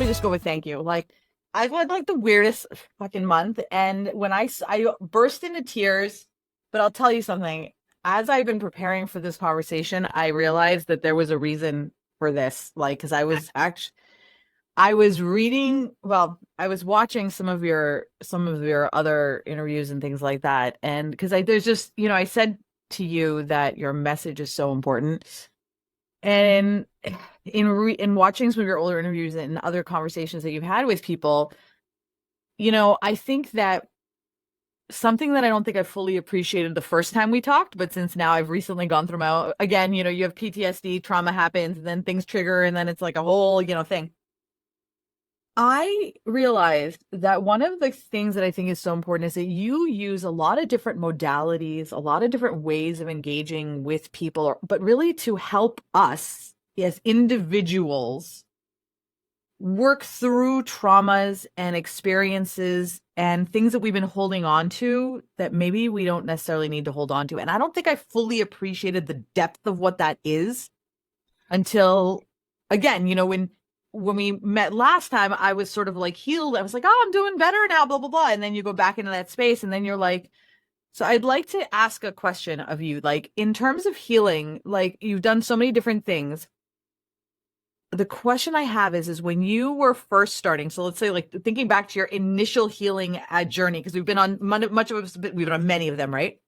just go with thank you. Like, I've had like the weirdest fucking month. And when I burst into tears, but I'll tell you something. As I've been preparing for this conversation, I realized that there was a reason for this. Like, because I was reading, well, I was watching some of your other interviews and things like that. And because there's just, I said to you that your message is so important. And in watching some of your older interviews and other conversations that you've had with people, I think that something that I don't think I fully appreciated the first time we talked, but since now I've recently gone through my again, you have PTSD, trauma happens, and then things trigger, and then it's like a whole, thing. I realized that one of the things that I think is so important is that you use a lot of different modalities, a lot of different ways of engaging with people, but really to help us as individuals work through traumas and experiences and things that we've been holding on to that maybe we don't necessarily need to hold on to. And I don't think I fully appreciated the depth of what that is until, again, when we met last time, I was sort of like healed. I was like, oh, I'm doing better now, blah, blah, blah. And then you go back into that space and then you're like, so I'd like to ask a question of you, like in terms of healing, like you've done so many different things. The question I have is when you were first starting, so let's say like thinking back to your initial healing journey, because we've been on much of it, we've been on many of them, right?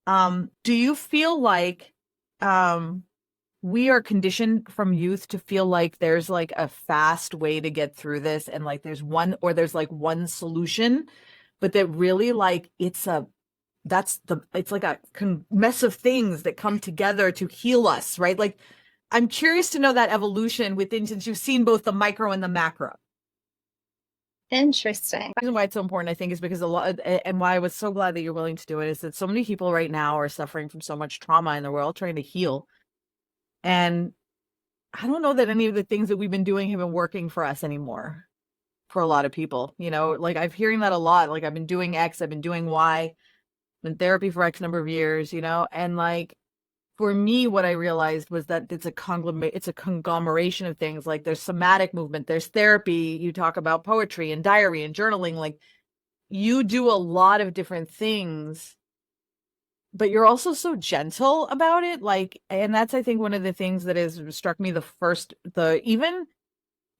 Do you feel like we are conditioned from youth to feel like there's like a fast way to get through this and like there's like one solution, but that really like it's like a mess of things that come together to heal us, right? Like I'm curious to know that evolution within, since you've seen both the micro and the macro. Interesting. The reason why it's so important, I think, is because and why I was so glad that you're willing to do it is that so many people right now are suffering from so much trauma and we're all trying to heal. And I don't know that any of the things that we've been doing have been working for us anymore for a lot of people. Like I'm hearing that a lot. Like I've been doing X, I've been doing Y, been in therapy for X number of years, and like for me, what I realized was that it's a conglomeration of things. Like there's somatic movement, there's therapy, you talk about poetry and diary and journaling, like you do a lot of different things, but you're also so gentle about it. Like, and that's, I think, one of the things that has struck me but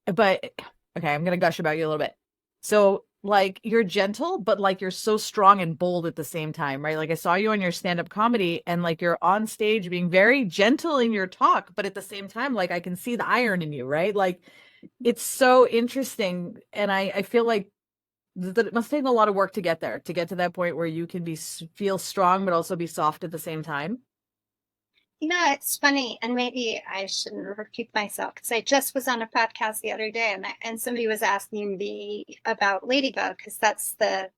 okay, I'm going to gush about you a little bit. So like you're gentle, but like you're so strong and bold at the same time, right? Like I saw you on your stand-up comedy and like you're on stage being very gentle in your talk, but at the same time, like I can see the iron in you, right? Like it's so interesting. And I feel like that it must take a lot of work to get there, to get to that point where you can feel strong, but also be soft at the same time. It's funny, and maybe I shouldn't repeat myself because I just was on a podcast the other day, and somebody was asking me about Ladybug because that's the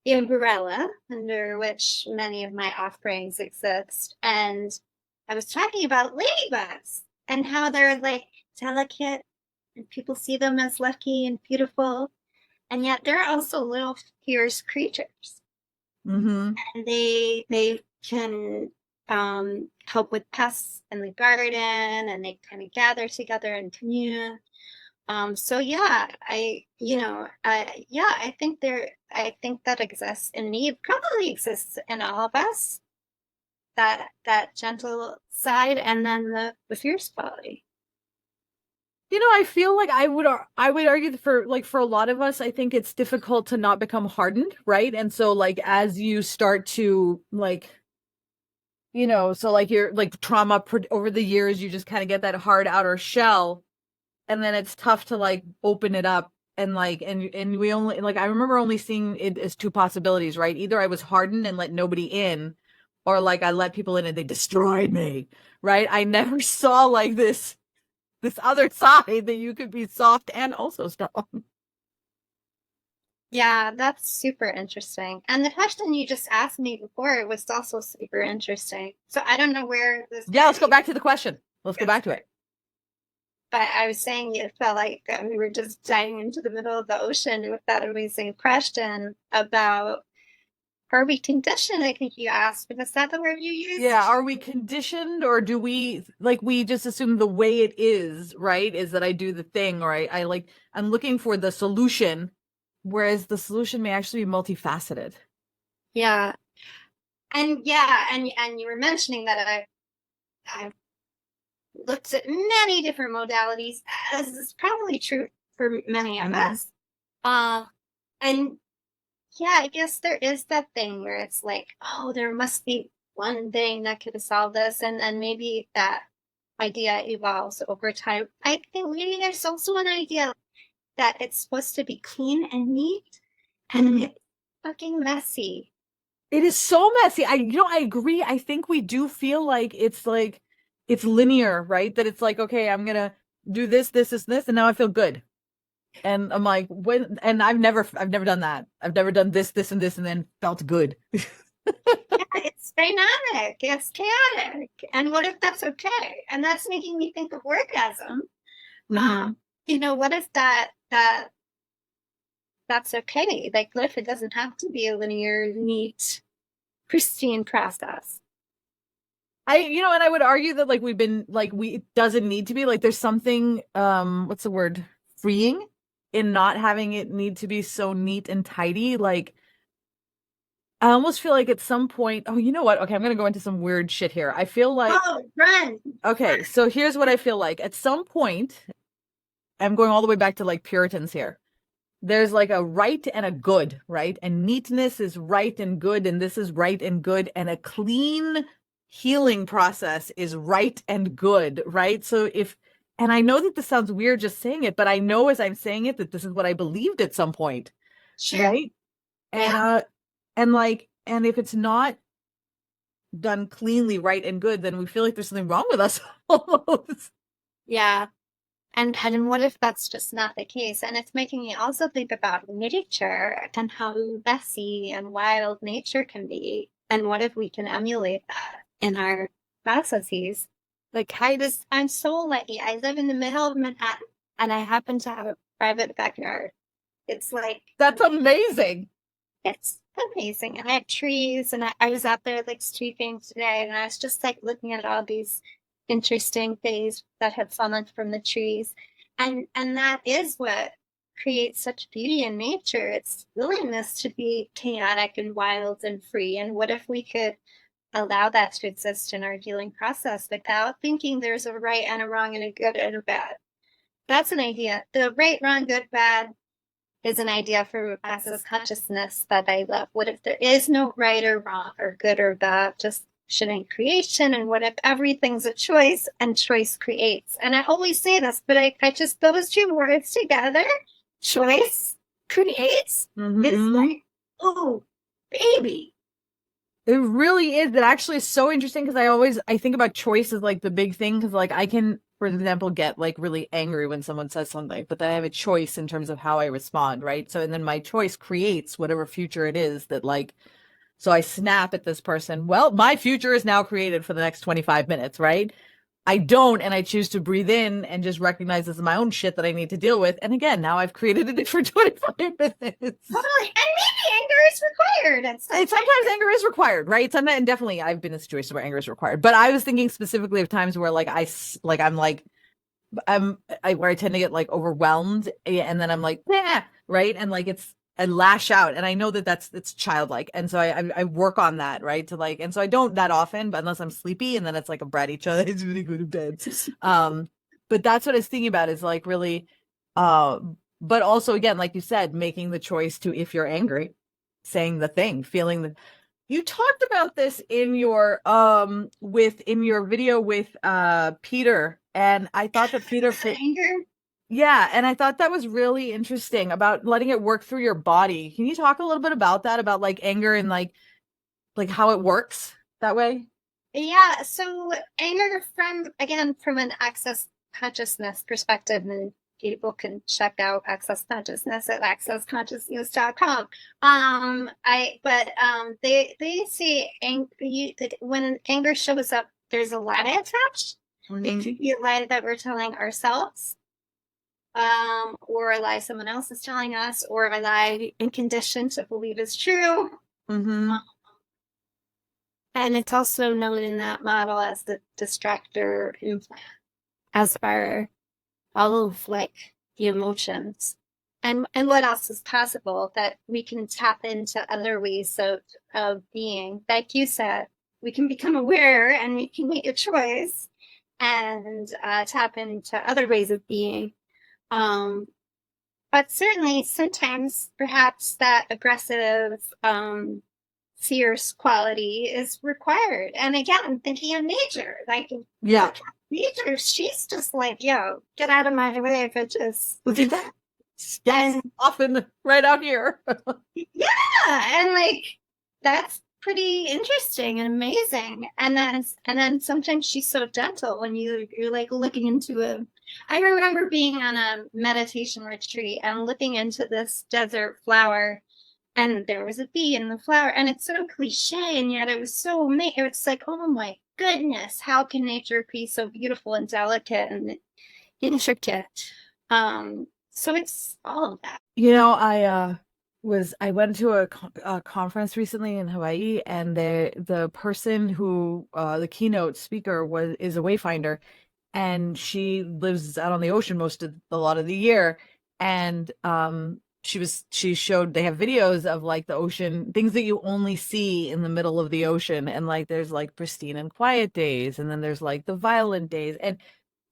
umbrella under which many of my offerings exist, and I was talking about ladybugs and how they're like delicate, and people see them as lucky and beautiful, and yet they're also little fierce creatures, Mm-hmm. and they can help with pests in the garden, and they kind of gather together and commune. So yeah, I think that exists in me. It probably exists in all of us. That gentle side, and then the fierce quality. I feel like I would argue that for a lot of us, I think it's difficult to not become hardened, right? And so like as you start to like so like you're like trauma over the years, you just kind of get that hard outer shell, and then it's tough to like open it up and like and we only like I remember only seeing it as two possibilities, right? Either I was hardened and let nobody in, or like I let people in and they destroyed me, right? I never saw like this other side that you could be soft and also strong. Yeah, that's super interesting. And the question you just asked me before was also super interesting. So I don't know where this Yeah, let's go back to the question. Let's go back to it. But I was saying it felt like we were just diving into the middle of the ocean with that amazing question about Are we conditioned? I think you asked, but is that the word you used? Yeah, are we conditioned, or do we like we just assume the way it is, right? Is that I do the thing, or I like I'm looking for the solution, whereas the solution may actually be multifaceted. Yeah. And yeah, and you were mentioning that I've looked at many different modalities, as is probably true for many of us. Uh, and yeah, I guess there is that thing where it's like, oh, there must be one thing that could solve this, and maybe that idea evolves over time. I think maybe there's also an idea that it's supposed to be clean and neat, and it's fucking messy. It is so messy. I agree. I think we do feel like it's linear, right? That it's like, okay, I'm gonna do this, and now I feel good. And I'm like, when? And I've never done that. I've never done this, and then felt good. Yeah, it's dynamic, it's chaotic. And what if that's okay? And that's making me think of orgasm. You know, what if that's okay? Like, what if it doesn't have to be a linear, neat, pristine process? And I would argue that like we've been like we it doesn't need to be like there's something what's the word? Freeing in not having it need to be so neat and tidy. Like I almost feel like at some point, oh, you know what? Okay, I'm gonna go into some weird shit here. I feel like Oh, run. okay, so here's what I feel like. At some point, I'm going all the way back to like Puritans here. There's like a right and a good, right? And neatness is right and good, and this is right and good, and a clean healing process is right and good, right? So and I know that this sounds weird just saying it, but I know as I'm saying it that this is what I believed at some point, Sure. right? And Yeah. and if it's not done cleanly, right and good, then we feel like there's something wrong with us almost. Yeah. And what if that's just not the case? And it's making me also think about nature and how messy and wild nature can be. And what if we can emulate that in our processes? Like I'm so lucky. I live in the middle of Manhattan and I happen to have a private backyard. It's like That's amazing. it's amazing. And I have trees and I was out there like sweeping today and I was just like looking at all these interesting things that have fallen from the trees. And that is what creates such beauty in nature. It's willingness to be chaotic and wild and free. And what if we could allow that to exist in our healing process without thinking there's a right and a wrong and a good and a bad? That's an idea. The right, wrong, good, bad is an idea for access consciousness that I love. What if there is no right or wrong or good or bad, just in creation? And what if everything's a choice and choice creates? And I always say this, but I just those two words together, choice creates, it's like, oh, baby. It really is. It actually is so interesting because I think about choice as like the big thing because like I can, for example, get like really angry when someone says something, but then I have a choice in terms of how I respond, right? So and then my choice creates whatever future it is that like so I snap at this person. Well, my future is now created for the next 25 minutes, right? I don't, and I choose to breathe in and just recognize this is my own shit that I need to deal with. And again, now I've created a different 25 minutes. Totally. And maybe anger is required. And Sometimes anger is required, right? Sometimes, and definitely, I've been in situations where anger is required. But I was thinking specifically of times where, where I tend to get like overwhelmed, and then I'm like, yeah, right, and like I lash out, and I know that it's childlike, and so I work on that, right, to like, and so I don't that often, but unless I'm sleepy, and then it's like a bratty child, it's really good in bed. But that's what I was thinking about is like really, uh, but also again, like you said, making the choice to if you're angry, saying the thing, feeling the. You talked about this in your video with Peter, and I thought that Peter anger. yeah, and I thought that was really interesting about letting it work through your body. Can you talk a little bit about that, about like anger and like how it works that way? Yeah, so anger from an access consciousness perspective, and people can check out access consciousness at accessconsciousness.com. They say that when anger shows up, there's a lie attached. It could be a lie that we're telling ourselves, or a lie someone else is telling us, or a lie in condition to believe is true. Mm-hmm. And it's also known in that model as the distractor implant, as for all of like the emotions. And what else is possible that we can tap into other ways of being. Like you said, we can become aware and we can make a choice and tap into other ways of being. Um, but certainly sometimes perhaps that aggressive, fierce quality is required. And again, I'm thinking of nature. Like Yeah. nature, she's just like, yo, get out of my way, bitches. Yes, And often right out here. yeah, and like that's pretty interesting and amazing. And then sometimes she's so gentle when you're like looking into a. I remember being on a meditation retreat and looking into this desert flower, and there was a bee in the flower, and it's so cliche, and yet it was so amazing. It's like, oh my goodness, how can nature be so beautiful and delicate and intricate? So it's all of that. I went to a conference recently in Hawaii, and the person who the keynote speaker is a wayfinder, and she lives out on the ocean a lot of the year. And she showed they have videos of like the ocean, things that you only see in the middle of the ocean, and like there's like pristine and quiet days, and then there's like the violent days, and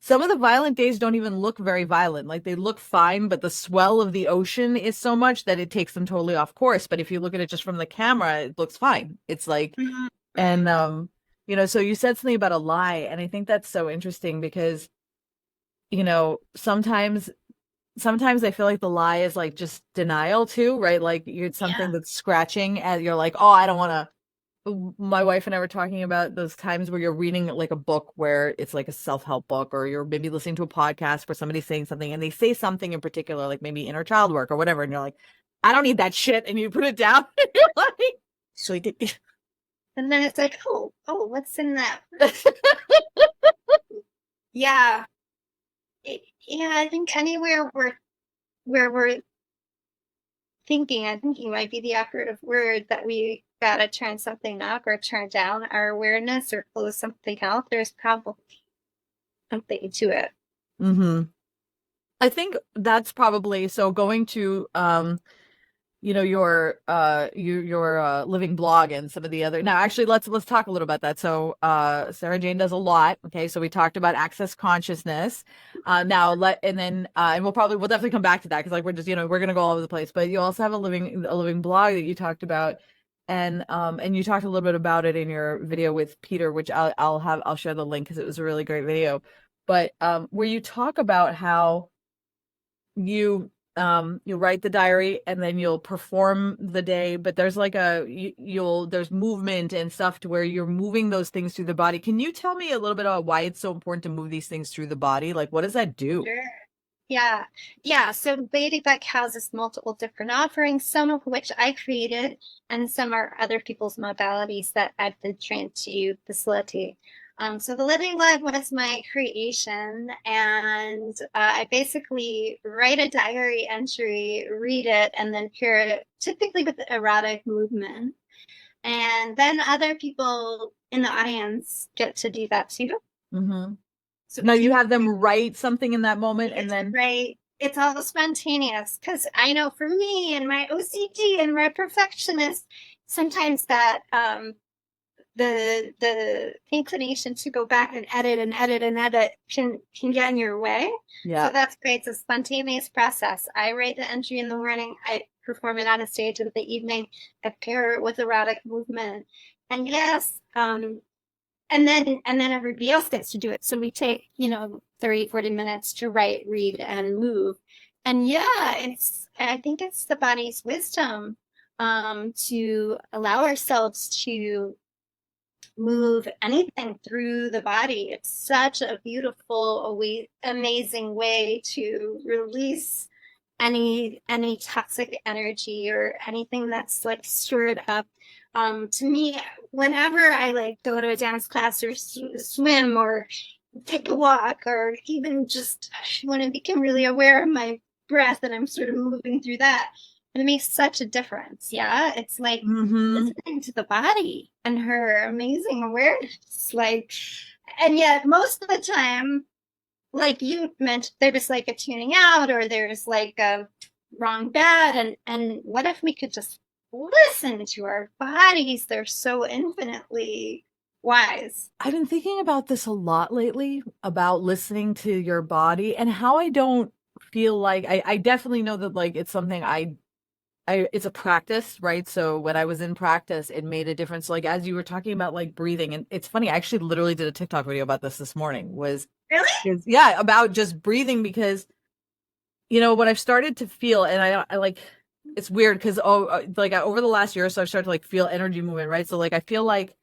some of the violent days don't even look very violent. Like they look fine, but the swell of the ocean is so much that it takes them totally off course. But if you look at it just from the camera, it looks fine. It's like, Mhm. and so you said something about a lie, and I think that's so interesting because, sometimes I feel like the lie is like just denial too, right? Like you're something Yeah. that's scratching and you're like, oh, I don't want to. My wife and I were talking about those times where you're reading like a book where it's like a self-help book, or you're maybe listening to a podcast where somebody's saying something and they say something in particular, like maybe inner child work or whatever, and you're like, I don't need that shit, and you put it down and you're like, so did. And then it's like, oh, what's in that? Yeah. Yeah, I think anywhere where we're thinking might be the operative word that we gotta turn something up or turn down our awareness or close something out. There's probably something to it. Mm-hmm. I think that's probably so going to your living blog and some of the other. Now actually let's talk a little about that. So Sara Jane does a lot. Okay, so we talked about access consciousness. Now let and then and we'll definitely come back to that because like we're just we're gonna go all over the place. But you also have a living blog that you talked about, and you talked a little bit about it in your video with Peter, which I'll share the link because it was a really great video. But where you talk about how you write the diary and then you'll perform the day, but there's like there's movement and stuff to where you're moving those things through the body. Can you tell me a little bit about why it's so important to move these things through the body? Like what does that do? Sure. Yeah. Yeah. So Ladybug houses multiple different offerings, some of which I created, and some are other people's modalities that I've been trained to facilitate. So the Living Lab was my creation, and I basically write a diary entry, read it, and then pair it typically with erotic movement. And then other people in the audience get to do that too. Mm-hmm. So Now you have them write something in that moment and then right. It's all spontaneous because I know for me and my OCD and my perfectionist, sometimes that the inclination to go back and edit can get in your way. yeah. So that's great. It's a spontaneous process. I write the entry in the morning. I perform it on a stage in the evening. I pair it with erotic movement. And yes, and then everybody else gets to do it. So we take 30, 40 minutes to write, read, and move. And yeah, I think it's the body's wisdom to allow ourselves to move anything through the body. It's such a beautiful, amazing way to release any toxic energy or anything that's like stirred up. To me, whenever I like go to a dance class or swim or take a walk or even just want to become really aware of my breath and I'm sort of moving through that, It makes such a difference. Yeah. It's like Mm-hmm. listening to the body and her amazing awareness. Like, and yet most of the time, like you mentioned, they're just like a tuning out or there's like a wrong bed. And what if we could just listen to our bodies? They're so infinitely wise. I've been thinking about this a lot lately about listening to your body and how I don't feel like I definitely know that like it's something it's a practice, right? So when I was in practice, it made a difference. Like as you were talking about like breathing, and it's funny, I actually literally did a TikTok video about this morning, Really? yeah, about just breathing because what I've started to feel, and I like it's weird because over the last year or so, I've started to like feel energy movement, right? So like I feel like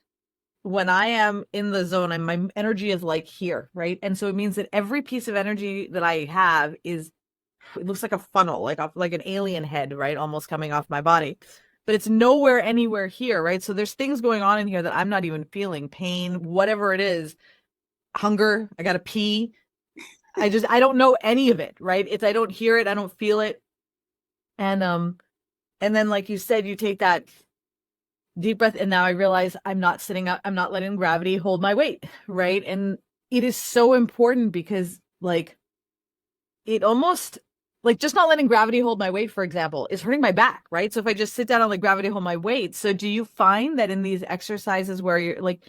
when I am in the zone, my energy is like here, right? And so it means that every piece of energy that I have it looks like a funnel, like an alien head, right? Almost coming off my body. But it's nowhere anywhere here, right? So there's things going on in here that I'm not even feeling, pain, whatever it is, hunger, I gotta pee. I don't know any of it, right? I don't hear it, I don't feel it. And then like you said, you take that deep breath, and now I realize I'm not sitting up, I'm not letting gravity hold my weight, right? And it is so important because like it almost like just not letting gravity hold my weight, for example, is hurting my back, right? So if I just sit down and let gravity hold my weight. So do you find that in these exercises where you're like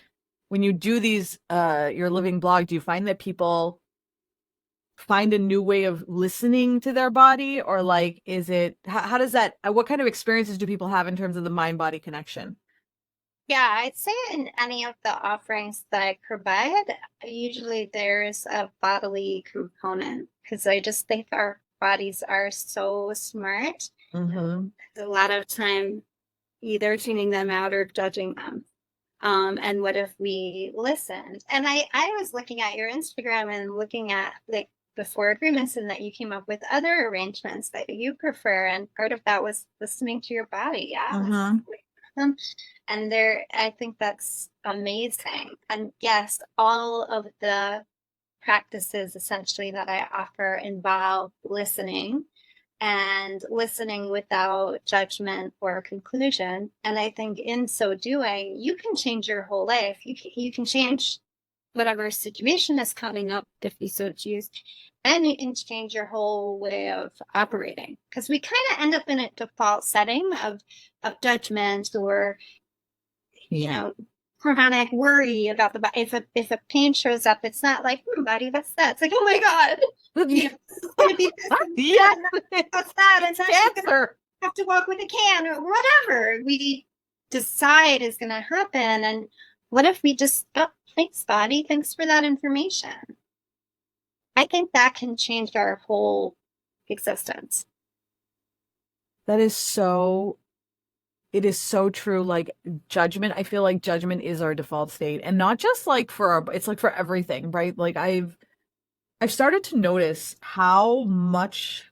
when you do these your living blog, do you find that people find a new way of listening to their body, or like is it how does that what kind of experiences do people have in terms of the mind body connection? Yeah, I'd say in any of the offerings that I provide, usually there's a bodily component because I just think our bodies are so smart. Mm-hmm. A lot of time, either tuning them out or judging them. And what if we listened? And I was looking at your Instagram and looking at like the four agreements and that you came up with other arrangements that you prefer. And part of that was listening to your body. Yeah. Mm-hmm. And there, I think that's amazing. And yes, all of the practices essentially that I offer involve listening and listening without judgment or conclusion. And I think in so doing, you can change your whole life. You can change whatever situation is coming up if you so choose, and you can change your whole way of operating. Because we kind of end up in a default setting of judgment or chronic worry about the body. If a pain shows up, it's not like body, what's that? It's like, oh my god, it's gonna be this and Yeah. what's that? It's Cancer. have to walk with a can or whatever we decide is going to happen. And what if we just, oh, thanks, body, thanks for that information. I think that can change our whole existence. That is so It is so true. Like judgment, I feel like judgment is our default state, and not just like it's like for everything, right? Like I've started to notice how much,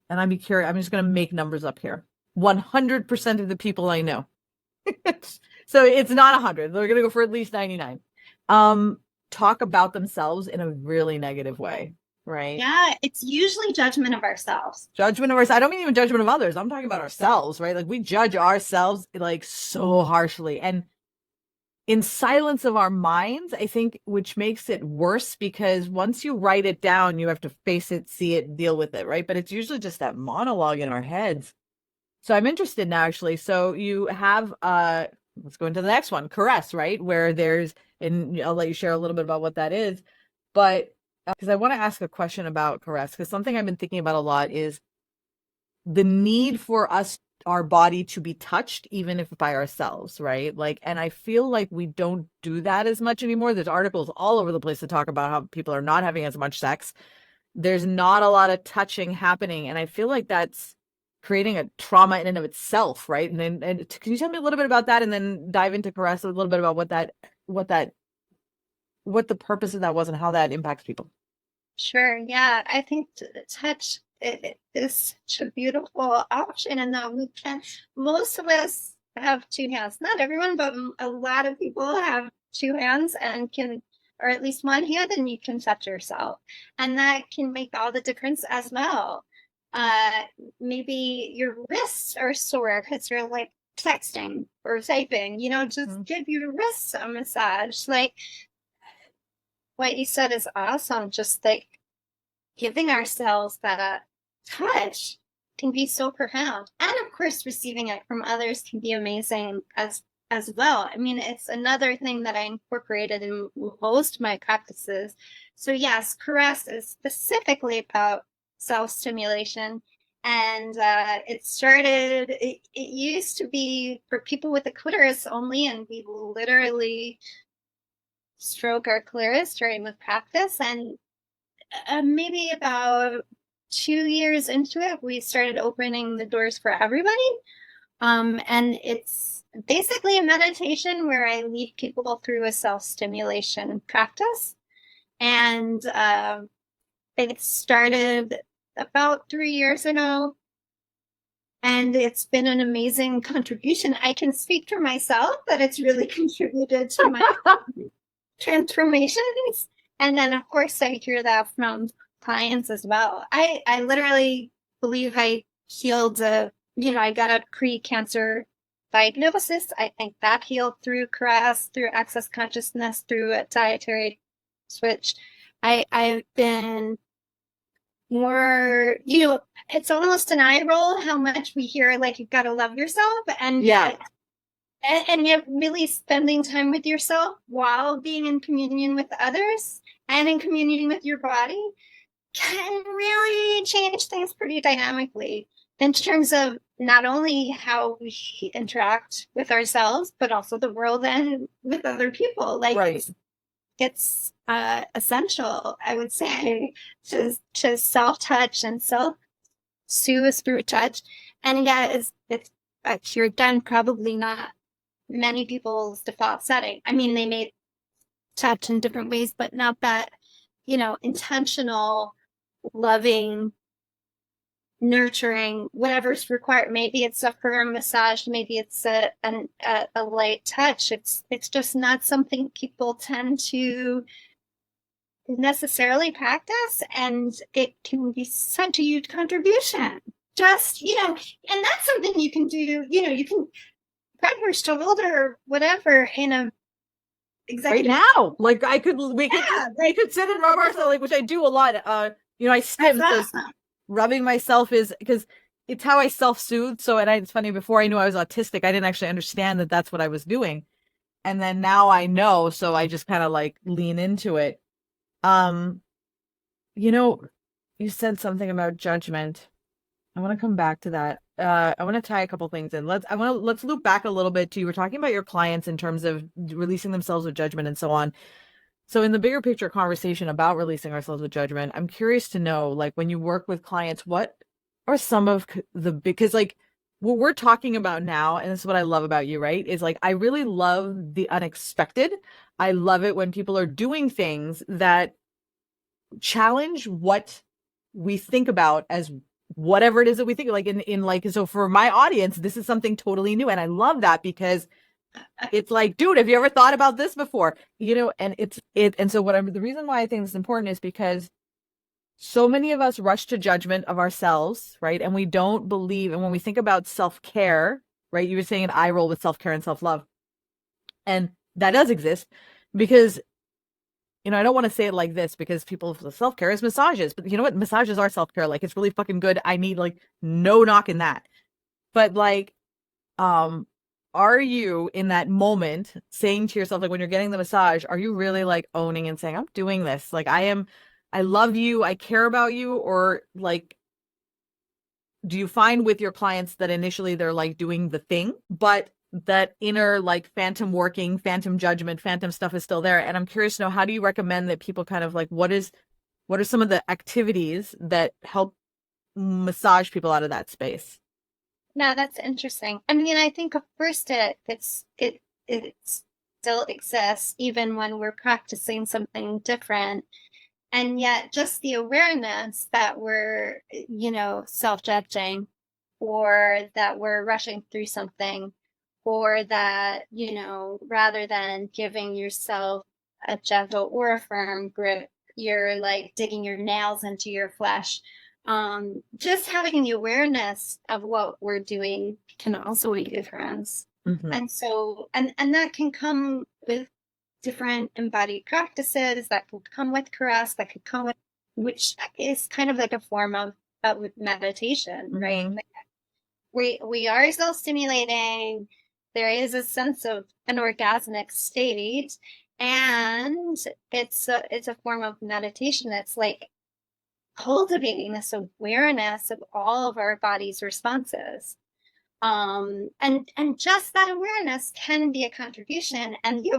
and I'm curious, I'm just gonna make numbers up here. 100% of the people I know. So it's not 100. They're gonna go for at least 99. Talk about themselves in a really negative way, right? Yeah, it's usually judgment of ourselves. Judgment of ourselves. I don't mean even judgment of others. I'm talking about ourselves, right? Like we judge ourselves like so harshly. And in silence of our minds, I think, which makes it worse because once you write it down, you have to face it, see it, deal with it, right? But it's usually just that monologue in our heads. So I'm interested now, actually. So you have, let's go into the next one, caress, right? Where and I'll let you share a little bit about what that is. But because I want to ask a question about caress, because something I've been thinking about a lot is the need for our body to be touched, even if by ourselves, right? Like, and I feel like we don't do that as much anymore. There's articles all over the place to talk about how people are not having as much sex. There's not a lot of touching happening, and I feel like that's creating a trauma in and of itself, right? And can you tell me a little bit about that, and then dive into caress a little bit about what the purpose of that was and how that impacts people? Sure. Yeah. I think touch it is such a beautiful option. And that we can, most of us have two hands. Not everyone, but a lot of people have two hands and can, or at least one hand, and you can touch yourself. And that can make all the difference as well. Uh, maybe your wrists are sore because you're like texting or typing, just Mhm. give your wrists a massage. Like what you said is awesome. Just like giving ourselves that touch can be so profound. And of course, receiving it from others can be amazing as well. I mean, it's another thing that I incorporated in most of my practices. So yes, caress is specifically about self-stimulation. And it used to be for people with a clitoris only, and we literally stroke our clitoris during the practice. And maybe about 2 years into it, we started opening the doors for everybody. And it's basically a meditation where I lead people through a self-stimulation practice. And it started about 3 years ago. And it's been an amazing contribution. I can speak for myself that it's really contributed to my transformations. And then, of course, I hear that from clients as well. I literally believe I healed, I got a pre-cancer diagnosis. I think that healed through caress, through access consciousness, through a dietary switch. I've been more, it's almost an eye roll how much we hear like you've got to love yourself, and Yeah. yet and yet really spending time with yourself while being in communion with others and in communion with your body can really change things pretty dynamically in terms of not only how we interact with ourselves but also the world and with other people. Like Right. it's essential, I would say, to self-touch and self-soothe through touch. And yeah, it's you're done, probably not many people's default setting. I mean, they may touch in different ways, but not that, intentional, loving, nurturing, whatever's required. Maybe it's a firm massage, maybe it's a light touch. It's just not something people tend to necessarily practice, and it can be such a huge contribution. Just, and that's something you can do, you can grab your shoulder or whatever in a Right executive. now, like we could Yeah, we like could sit and rub ourselves, like, which I do a lot. I that's stim, so awesome. rubbing myself is because it's how I self-soothe. So, it's funny, before I knew I was autistic, I didn't actually understand that that's what I was doing. And then now I know, so I just kind of like lean into it. Um, you know, you said something about judgment. I want to come back to that. I want to tie a couple things in. Let's loop back a little bit to, you were talking about your clients in terms of releasing themselves with judgment and so on. So in the bigger picture conversation about releasing ourselves with judgment, I'm curious to know, like, when you work with clients, what are some of because like what we're talking about now, and this is what I love about you, right? Is like, I really love the unexpected. I love it when people are doing things that challenge what we think about as whatever it is that we think, like in like, so for my audience, this is something totally new. And I love that because it's like, dude, have you ever thought about this before? And and so the reason why I think this is important is because so many of us rush to judgment of ourselves, right? And we don't believe, and when we think about self-care, right? You were saying an eye roll with self-care and self-love. And that does exist because, I don't want to say it like this because people, self-care is massages, but you know what? Massages are self-care. Like, it's really fucking good. I need, like, no knocking that. But like, um, are you in that moment saying to yourself, like when you're getting the massage, are you really like owning and saying, I'm doing this? Like, I love you, I care about you, or like, do you find with your clients that initially they're like doing the thing, but that inner like phantom working, phantom judgment, phantom stuff is still there? And I'm curious to know, how do you recommend that people kind of like, what are some of the activities that help massage people out of that space? No, that's interesting. I mean, I think at first it still exists even when we're practicing something different. And yet just the awareness that we're, self-judging, or that we're rushing through something, or that, rather than giving yourself a gentle or a firm grip, you're like digging your nails into your flesh. just having the awareness of what we're doing can also make a difference. Mhm. And so, and that can come with different embodied practices, that could come with caress, that could come with, which is kind of like a form of meditation, right? Mhm. Like we are self-stimulating. There is a sense of an orgasmic state, and it's a form of meditation. It's like cultivating this awareness of all of our body's responses. And just that awareness can be a contribution, and the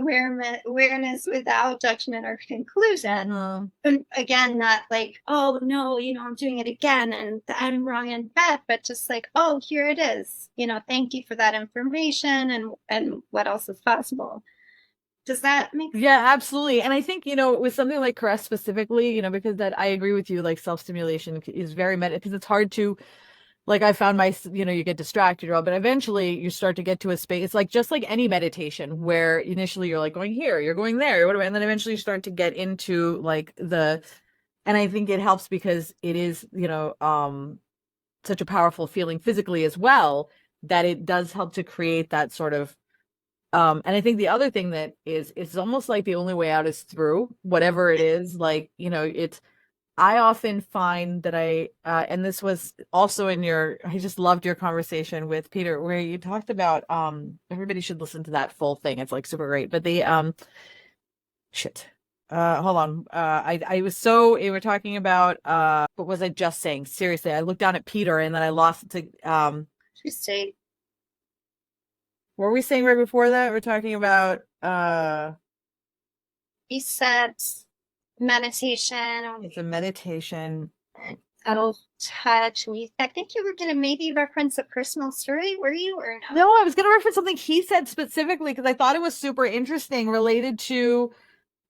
awareness without judgment or conclusion. And again, not like, oh no, I'm doing it again and I'm wrong and bad, but just like, oh, here it is. Thank you for that information, and what else is possible. Does that make sense? Yeah, absolutely. And I think, with something like caress specifically, because that I agree with you, like self-stimulation is very because it's hard to, like I found you get distracted or all, but eventually you start to get to a space. It's like just like any meditation where initially you're like going here, you're going there, and then eventually you start to get into like and I think it helps because it is, such a powerful feeling physically as well, that it does help to create that sort of and I think the other thing that is, it's almost like the only way out is through whatever it is. Like, I often find that and this was also I just loved your conversation with Peter, where you talked about, everybody should listen to that full thing. It's like super great. But shit. Hold on. I was you were talking about, what was I just saying? Seriously, I looked down at Peter and then I lost it to, Interesting. what were we saying right before that? We're talking about, You said meditation. it's a meditation. That'll touch me. I think you were going to maybe reference a personal story, were you, or no? No, I was going to reference something he said specifically because I thought it was super interesting related to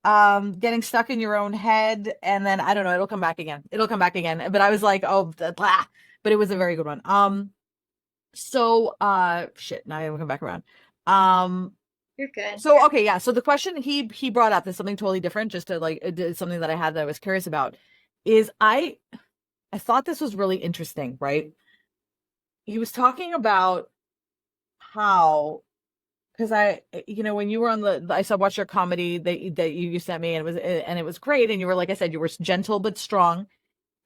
getting stuck in your own head, and then I don't know, it'll come back again. It'll come back again. But I was like, oh, blah. But it was a very good one. So shit, now it'll come back around. You're good. So okay, yeah. So the question he brought up is something totally different, just to like something that I had that I was curious about, is I thought this was really interesting, right? He was talking about how, because when you were on I saw watch your comedy that you sent me, and it was great, and you were, like I said, you were gentle but strong,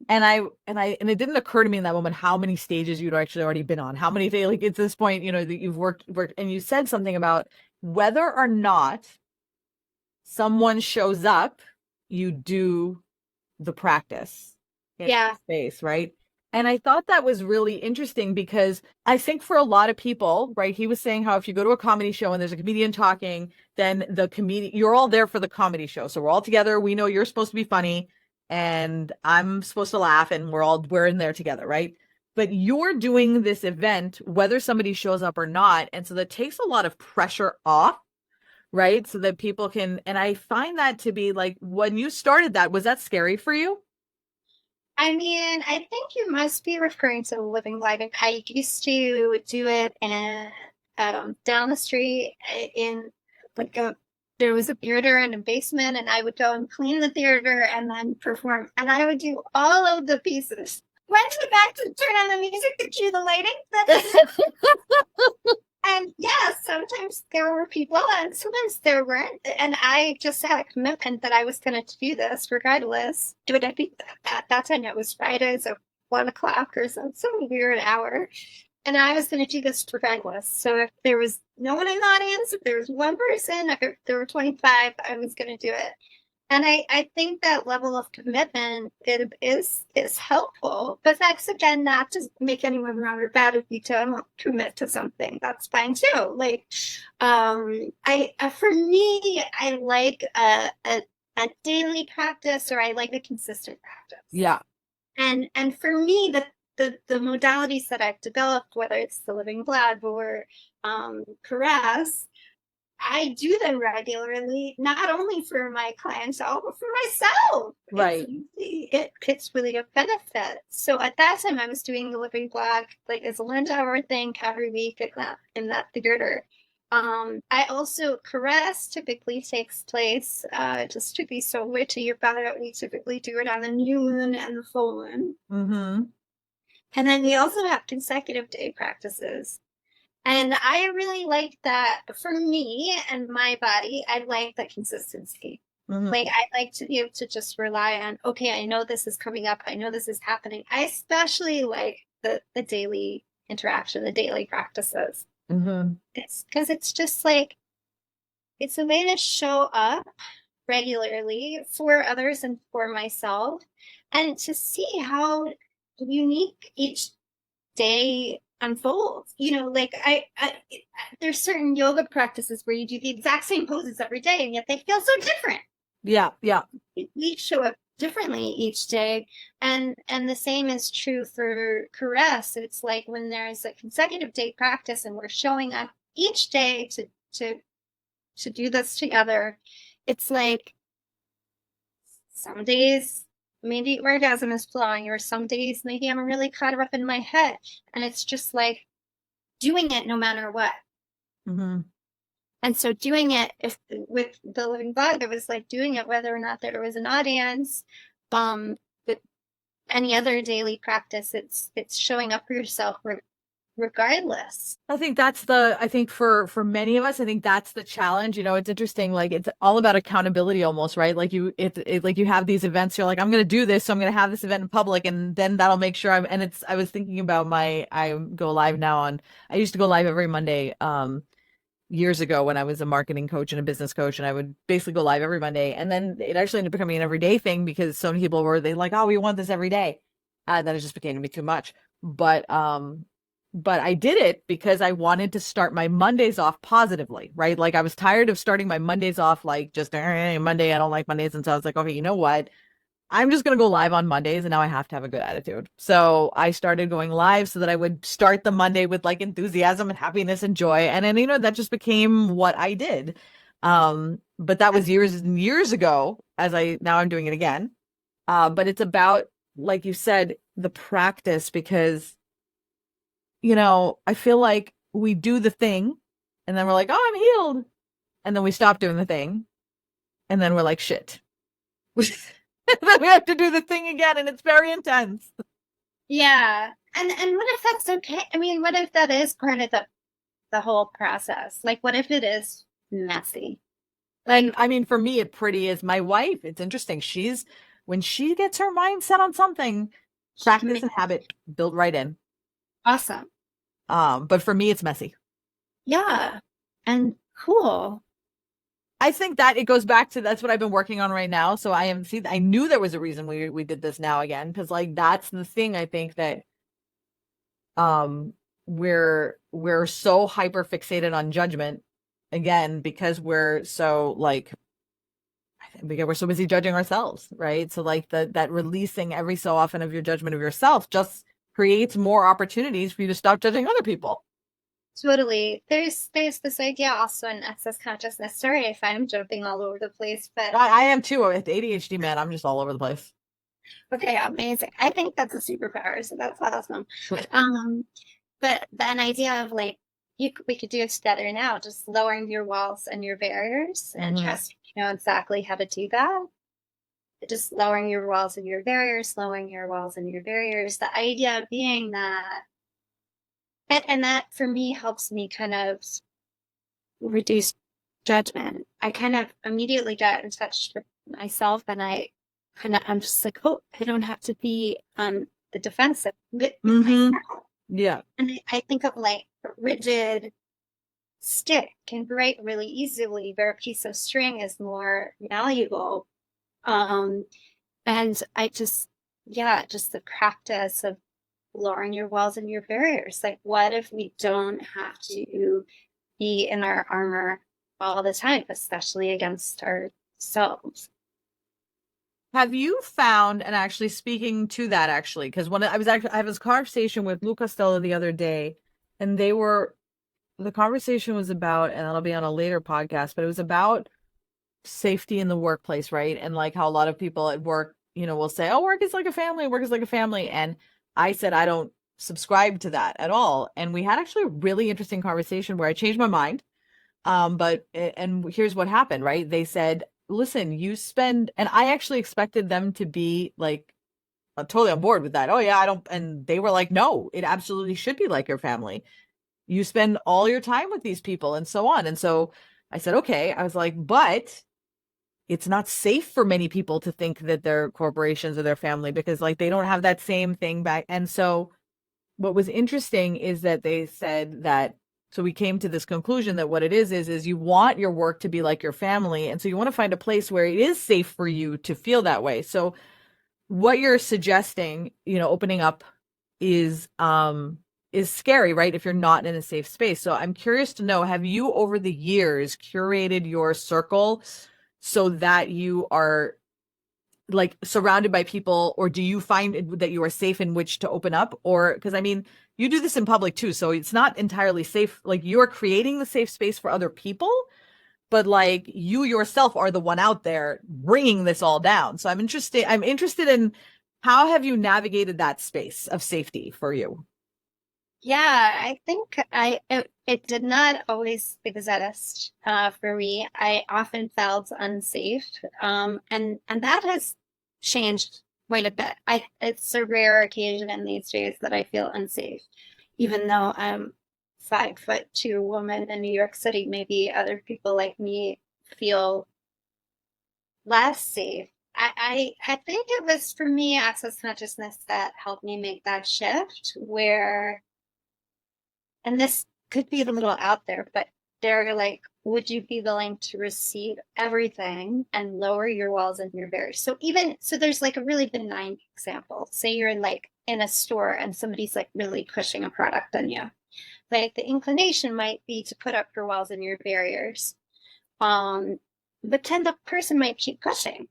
and it didn't occur to me in that moment how many stages you'd actually already been on, how many like at this point, that you've worked, and you said something about whether or not someone shows up, you do the practice in Yeah. space, right? And I thought that was really interesting because I think for a lot of people, right, he was saying how if you go to a comedy show and there's a comedian talking, then you're all there for the comedy show. So we're all together. We know you're supposed to be funny and I'm supposed to laugh, and we're in there together, right? But you're doing this event whether somebody shows up or not. And so that takes a lot of pressure off, right? So that people can, and I find that to be like, when you started that, was that scary for you? I mean, I think you must be referring to Living Light. I used to do it in down the street in like there was a theater in a basement, and I would go and clean the theater and then perform, and I would do all of the pieces. Went back to turn on the music to cue the lighting. And yeah, sometimes there were people and sometimes there weren't. And I just had a commitment that I was going to do this regardless. But I think at that time it was Fridays at 1 o'clock or some weird hour. And I was going to do this regardless. So if there was no one in the audience, if there was one person, if there were 25, I was going to do it. And I think that level of commitment is helpful. But that's, again, not to make anyone wrong or bad if you don't commit to something. That's fine too. Like, for me, I like a daily practice, or I like a consistent practice. Yeah. And for me, the modalities that I've developed, whether it's the living blood or caress, I do them regularly, not only for my clientele, but for myself. Right. It's really a benefit. So at that time, I was doing the living block like as a lunch hour thing every week in that theater. I also caress typically takes place, just to be so witty about it. We typically do it on the new moon and the full moon. Mm-hmm. And then we also have consecutive day practices. And I really like that for me and my body. I like that consistency. Mm-hmm. Like, I like to be able to just rely on, okay, I know this is coming up. I know this is happening. I especially like the daily interaction, the daily practices. Mm-hmm. It's because it's just like, it's a way to show up regularly for others and for myself, and to see how unique each day unfolds. You know, like there's certain yoga practices where you do the exact same poses every day, and yet they feel so different. Yeah, yeah. We show up differently each day, and the same is true for caress. It's like when there's a consecutive day practice and we're showing up each day to do this together. It's like some days maybe orgasm is flowing, or some days maybe I'm really caught up in my head, and it's just like doing it no matter what. Mm-hmm. And so doing it, if with the living bug, it was like doing it whether or not there was an audience. But any other daily practice, it's showing up for yourself regardless. I think I think for many of us, I think that's the challenge. You know, it's interesting. Like it's all about accountability almost, right? Like like you have these events, you're like, I'm going to do this. So I'm going to have this event in public, and then that'll make sure I was thinking about I go live now I used to go live every Monday, years ago when I was a marketing coach and a business coach, and I would basically go live every Monday. And then it actually ended up becoming an everyday thing because so many people they like, oh, we want this every day. Then it just became to be too much. But I did it because I wanted to start my Mondays off positively, right? Like I was tired of starting my Mondays off like just Monday. I don't like Mondays. And so I was like, okay, you know what? I'm just going to go live on Mondays, and now I have to have a good attitude. So I started going live so that I would start the Monday with like enthusiasm and happiness and joy. And then, that just became what I did. But that was years and years ago now I'm doing it again. But it's about, like you said, the practice, because, I feel like we do the thing and then we're like, oh, I'm healed. And then we stop doing the thing. And then we're like, shit. Then we have to do the thing again, and it's very intense. Yeah. And what if that's okay? I mean, what if that is part of the whole process? Like, what if it is messy? And I mean, for me, it pretty is my wife. It's interesting. When she gets her mind set on something, practice and habit built right in. Awesome. But for me, it's messy. Yeah. And cool. I think that it goes back to that's what I've been working on right now. So I knew there was a reason we did this now again, because like that's the thing. I think that we're so hyper fixated on judgment again because we're so we're so busy judging ourselves, right? So like that releasing every so often of your judgment of yourself just creates more opportunities for you to stop judging other people. Totally. There's this idea also in access consciousness. Sorry if I'm jumping all over the place, but I am too. With ADHD, man, I'm just all over the place. okay, amazing. I think that's a superpower, so that's awesome. But an idea of like we could do it together now, just lowering your walls and your barriers, and trust you know exactly how to do that. Just lowering your walls and your barriers, lowering your walls and your barriers. The idea being that, and that for me helps me kind of reduce judgment. I kind of immediately got in touch with myself, and I'm just like, oh, I don't have to be on the defensive. Yeah. And I think of like a rigid stick can break really easily, where a piece of string is more malleable. And just the practice of lowering your walls and your barriers. Like, what if we don't have to be in our armor all the time, especially against ourselves? Have you found, and actually speaking to that, actually, because I was a conversation with Lou Costello the other day, and the conversation was about, and that'll be on a later podcast, but it was about safety in the workplace, right? And like how a lot of people at work, will say, oh, work is like a family, work is like a family. And I said, I don't subscribe to that at all. And we had actually a really interesting conversation where I changed my mind. But and here's what happened, right? They said, listen, you spend, and I actually expected them to be like totally on board with that. Oh yeah, I don't, and they were like, no, it absolutely should be like your family. You spend all your time with these people and so on. And so I said, okay. I was like, but it's not safe for many people to think that they're corporations or their family because like they don't have that same thing back. And so what was interesting is that they said that, so we came to this conclusion that what it is you want your work to be like your family. And so you want to find a place where it is safe for you to feel that way. So what you're suggesting, opening up is scary, right? If you're not in a safe space. So I'm curious to know, have you over the years curated your circle so that you are like surrounded by people, or do you find that you are safe in which to open up? Or because I mean, you do this in public too, so it's not entirely safe. Like you're creating the safe space for other people, but like you yourself are the one out there bringing this all down. So I'm interested in how have you navigated that space of safety for you? Yeah, I think it did not always exist for me. I often felt unsafe, and that has changed quite a bit. It's a rare occasion these days that I feel unsafe, even though I'm 5'2" woman in New York City. Maybe other people like me feel less safe. I think it was for me access consciousness that helped me make that shift where, and this could be a little out there, but they're like, would you be willing to receive everything and lower your walls and your barriers? So there's like a really benign example. Say you're in a store and somebody's like really pushing a product on you. Like the inclination might be to put up your walls and your barriers. Um, but then the person might keep pushing.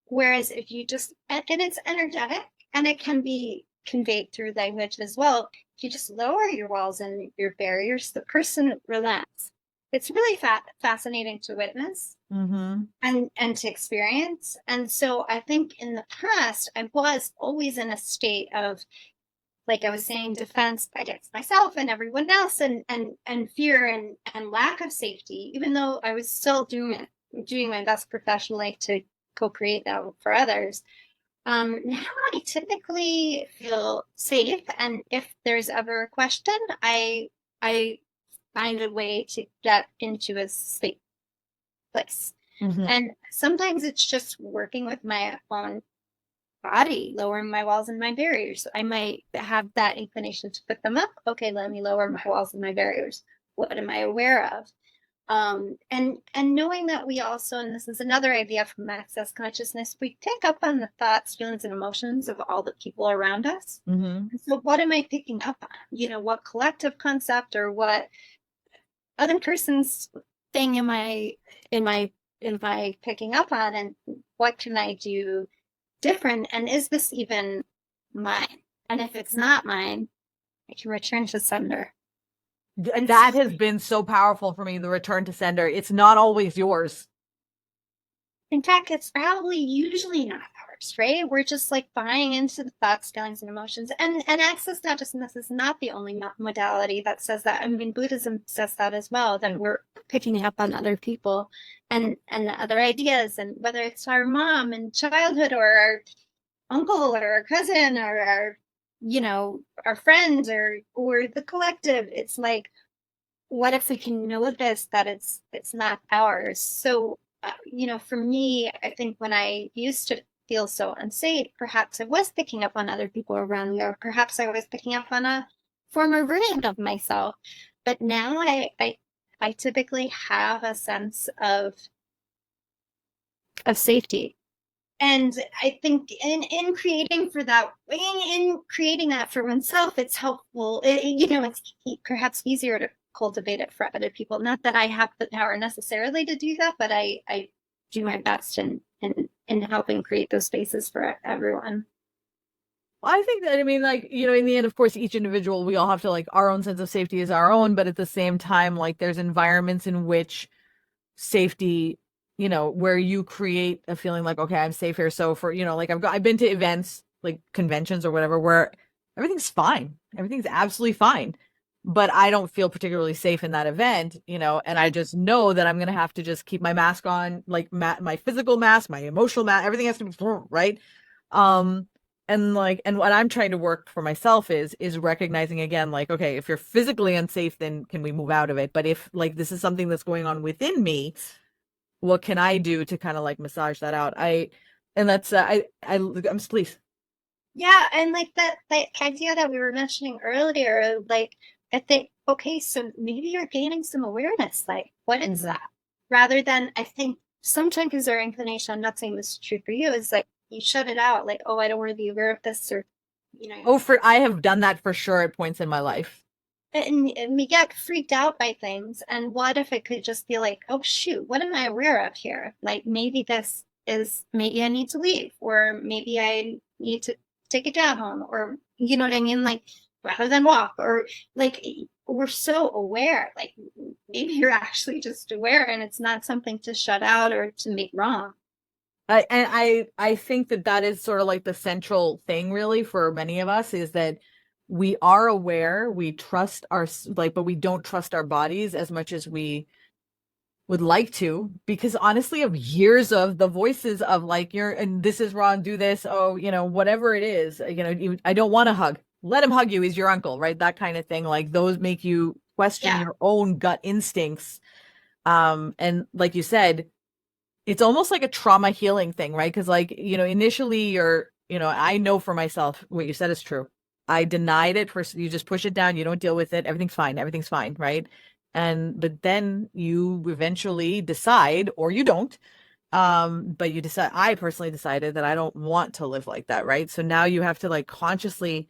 Whereas if you just, and it's energetic and it can be conveyed through language as well. If you just lower your walls and your barriers, the person relents. It's really fascinating to witness Mm-hmm. and to experience. And so I think in the past, I was always in a state of, like I was saying, defense against myself and everyone else, and fear and lack of safety, even though I was still doing my best professionally to co-create that for others. Now I typically feel safe, and if there's ever a question, I find a way to get into a safe place. Mm-hmm. And sometimes it's just working with my own body, lowering my walls and my barriers. I might have that inclination to put them up. Okay, let me lower my walls and my barriers. What am I aware of? And knowing that we also, and this is another idea from access consciousness, we pick up on the thoughts, feelings, and emotions of all the people around us. Mm-hmm. So what am I picking up on? What collective concept or what other person's thing am I picking up on, and what can I do different? And is this even mine? And if it's not mine, I can return to sender. And That has been so powerful for me, the return to sender. It's not always yours. in fact, it's probably usually not ours, right? We're just like buying into the thoughts, feelings, and emotions. And access consciousness is not the only modality that says that. I mean, Buddhism says that as well, that we're picking up on other people and other ideas, and whether it's our mom in childhood or our uncle or our cousin or our friends or the collective. It's like, what if we can notice that it's not ours? So for me, I think when I used to feel so unsafe, perhaps I was picking up on other people around me, or perhaps I was picking up on a former version of myself. But now I typically have a sense of safety. And I think in creating for that, in creating that for oneself, it's helpful. It's perhaps easier to cultivate it for other people. Not that I have the power necessarily to do that, but I do my best in helping create those spaces for everyone. Well, I think that, I mean, like, in the end, of course, each individual, we all have to, like, our own sense of safety is our own, but at the same time, like, there's environments in which safety, where you create a feeling like, okay, I'm safe here. So for, like, I've been to events, like conventions or whatever, where everything's fine. Everything's absolutely fine. but I don't feel particularly safe in that event, and I just know that I'm going to have to just keep my mask on, like my physical mask, my emotional mask, everything has to be right. Um, and what I'm trying to work for myself is recognizing again, like, okay, if you're physically unsafe, then can we move out of it? But if like this is something that's going on within me, what can I do to kind of like massage that out? And that's I'm please. Yeah, and like that idea that we were mentioning earlier, like I think, okay, so maybe you're gaining some awareness, like what is that? Rather than I think sometimes our inclination, I'm not saying this is true for you, is like you shut it out, like, oh, I don't want to be aware of this, or Oh, for I have done that for sure at points in my life. and we get freaked out by things. And what if it could just be like, oh shoot, what am I aware of here? Like maybe this is, maybe I need to leave, or maybe I need to take a cab home, or you know what I mean? Like rather than walk, or like we're so aware, like maybe you're actually just aware and it's not something to shut out or to make wrong. I think that is sort of like the central thing really for many of us is that we are aware, we trust our like, but we don't trust our bodies as much as we would like to, because honestly, of years of the voices of like, you're, and this is wrong, do this, oh, whatever it is, I don't want to hug. Let him hug you. He's your uncle, right? That kind of thing. Like those make you question Yeah. your own gut instincts. And like you said, it's almost like a trauma healing thing, right? Because like, initially I know for myself, what you said is true. I denied it for, you just push it down, you don't deal with it, everything's fine, right? But then you eventually decide, or you don't, but you decide, I personally decided that I don't want to live like that, right? So now you have to like consciously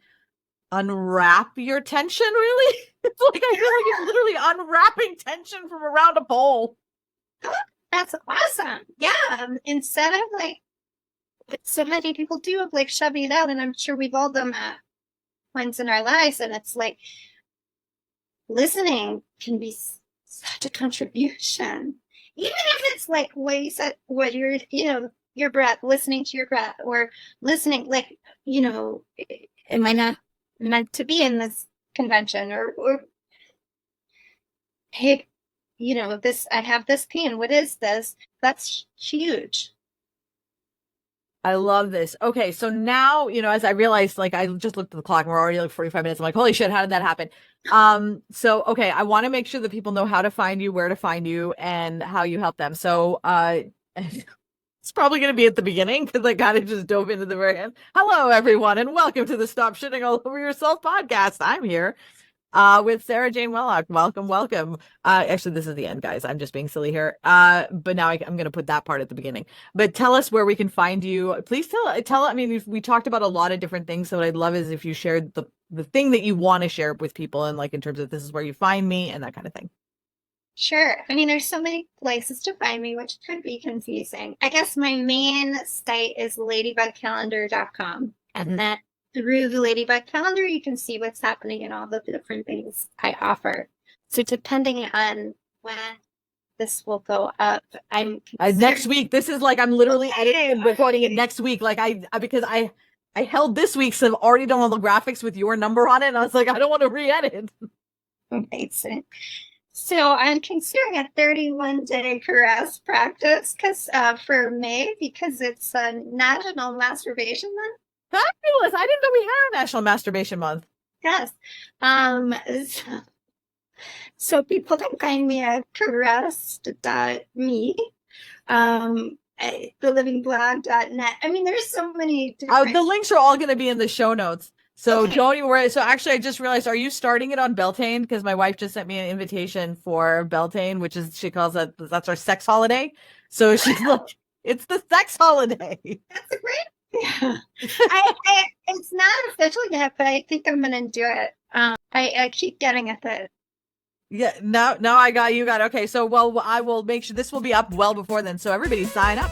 unwrap your tension, really. It's like, I feel like it's literally unwrapping tension from around a pole. That's awesome. Yeah. Instead of like so many people do of like shoving it out, and I'm sure we've all done that points in our lives, and it's like listening can be such a contribution, even if it's like what you said, what your breath, listening to your breath, or listening like am I not meant to be in this convention, or hey, this, I have this pain, what is this? That's huge. I love this. Okay, so now, as I realized, like I just looked at the clock and we're already like 45 minutes. I'm like, holy shit, how did that happen? So okay, I want to make sure that people know how to find you, where to find you, and how you help them. So it's probably gonna be at the beginning because I kind of just dove into the very end. Hello, everyone, and welcome to the Stop Shitting All Over Yourself podcast. I'm here with Sara Jane Wellock. Welcome, welcome. Actually, this is the end, guys. I'm just being silly here. But now I'm going to put that part at the beginning. But tell us where we can find you. Please tell. I mean, we talked about a lot of different things. So what I'd love is if you shared the thing that you want to share with people, and like in terms of this is where you find me and that kind of thing. Sure. I mean, there's so many places to find me, which could be confusing. I guess my main site is ladybugcalendar.com. And that through the Ladybug Calendar, you can see what's happening and all the different things I offer. So depending on when this will go up, I'm next week. This is like I'm literally editing and recording it next week. Like because I held this week, so I've already done all the graphics with your number on it, and I was like, I don't want to re-edit. Amazing. So I'm considering a 31-day caress practice for May, because it's a National Masturbation Month. Fabulous! I didn't know we had a National Masturbation Month. Yes. So people can find me at caressed.me, thelivingblog.net. I mean, there's so many different... the links are all going to be in the show notes. So okay. Don't even worry. So actually, I just realized, are you starting it on Beltane? Because my wife just sent me an invitation for Beltane, which is, she calls that's our sex holiday. So she's like, it's the sex holiday. That's a great idea. It's not official yet, but I think I'm going to do it. I keep getting at it. Yeah, no, I got you. Okay, so well, I will make sure this will be up well before then. So everybody sign up.